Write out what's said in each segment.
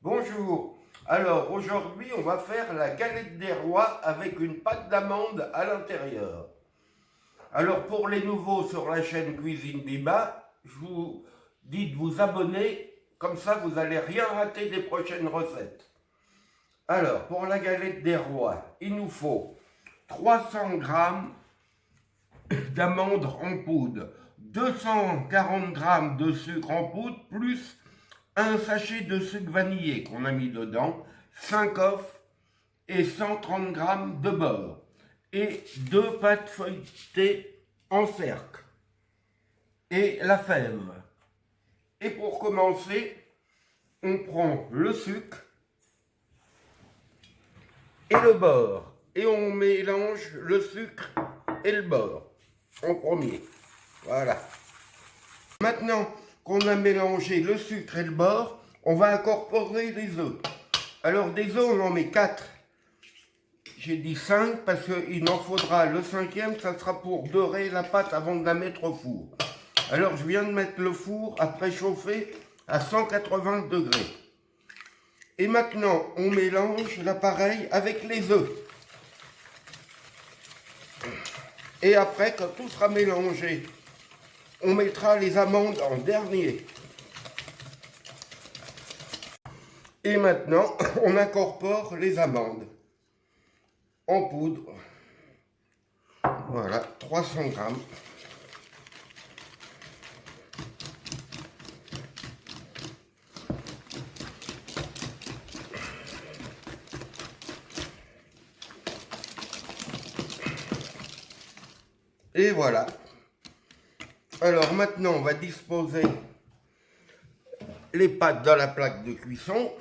Bonjour. Alors aujourd'hui on va faire la galette des rois avec une pâte d'amande à l'intérieur. Alors pour les nouveaux sur la chaîne Cuisine Biba, je vous dis de vous abonner, comme ça vous n'allez rien rater des prochaines recettes. Alors pour la galette des rois, il nous faut 300 g d'amandes en poudre, 240 g de sucre en poudre, plus un sachet de sucre vanillé qu'on a mis dedans, 5 œufs et 130 g de beurre et 2 pâtes feuilletées en cercle et la fève. Et pour commencer, on prend le sucre et le beurre et on mélange le sucre et le beurre en premier. Voilà. Maintenant qu'on a mélangé le sucre et le beurre, on va incorporer les œufs. Alors des œufs, on en met 4. J'ai dit 5 parce qu'il en faudra le 5e, ça sera pour dorer la pâte avant de la mettre au four. Alors je viens de mettre le four à préchauffer à 180 degrés. Et maintenant, on mélange l'appareil avec les œufs. Et après, quand tout sera mélangé, on mettra les amandes en dernier. Et maintenant, on incorpore les amandes en poudre. Voilà, 300 g. Et voilà. Alors maintenant, on va disposer les pâtes dans la plaque de cuisson.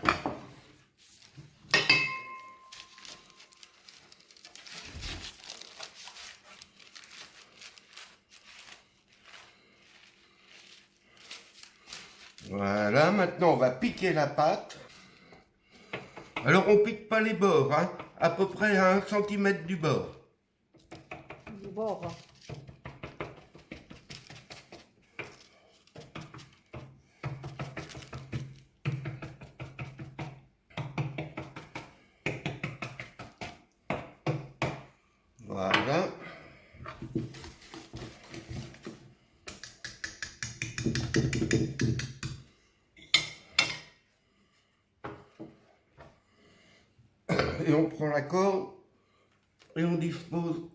Voilà, maintenant on va piquer la pâte. Alors on pique pas les bords, hein, à peu près à 1 cm du bord. Du bord. Voilà. Et on prend la corde et on dispose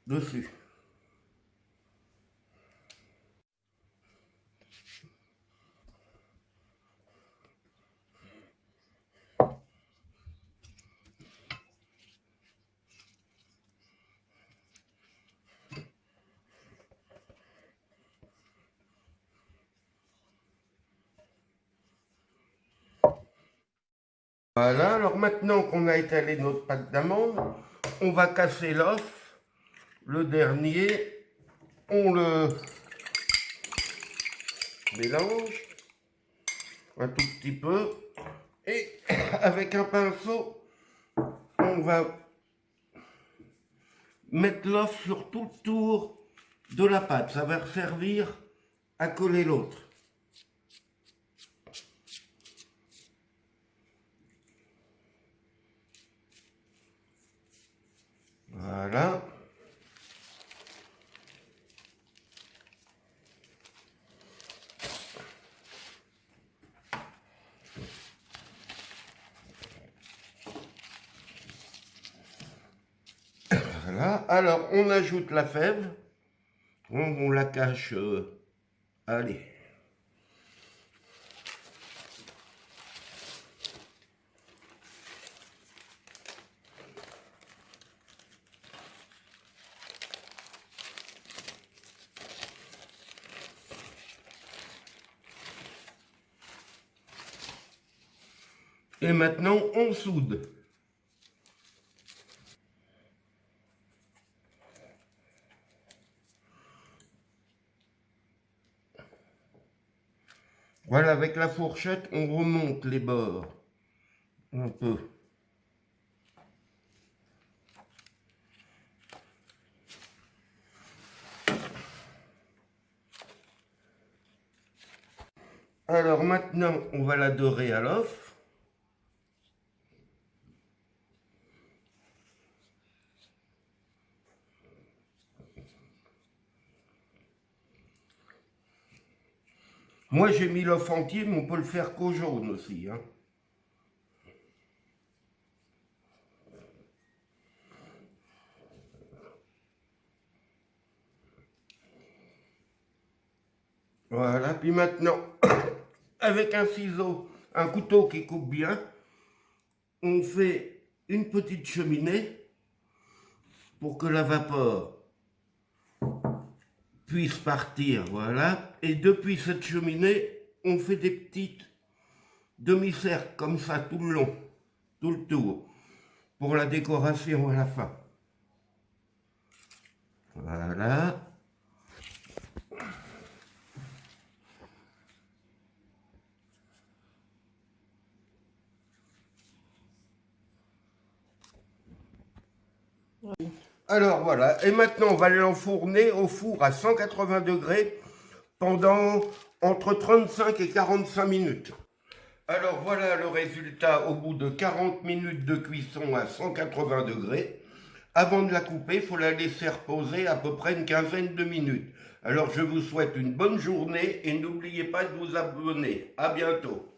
dessus. Voilà, alors maintenant qu'on a étalé notre pâte d'amande, on va casser l'œuf, le dernier, on le mélange un tout petit peu et avec un pinceau, on va mettre l'œuf sur tout le tour de la pâte, ça va servir à coller l'autre. Voilà. Voilà. Alors, on ajoute la fève. On la cache. Allez. Et maintenant, on soude. Voilà, avec la fourchette, on remonte les bords. Un peu. Alors maintenant, on va la dorer à l'off. Moi, j'ai mis l'œuf entier, mais on peut le faire qu'au jaune aussi, hein. Voilà, puis maintenant, avec un ciseau, un couteau qui coupe bien, on fait une petite cheminée pour que la vapeur puisse partir, voilà. Et depuis cette cheminée, on fait des petites demi-cercles comme ça tout le long, tout le tour, pour la décoration à la fin. Voilà. Alors voilà, et maintenant on va l'enfourner au four à 180 degrés pendant entre 35 et 45 minutes. Alors voilà le résultat au bout de 40 minutes de cuisson à 180 degrés. Avant de la couper, il faut la laisser reposer à peu près une quinzaine de minutes. Alors je vous souhaite une bonne journée et n'oubliez pas de vous abonner. À bientôt.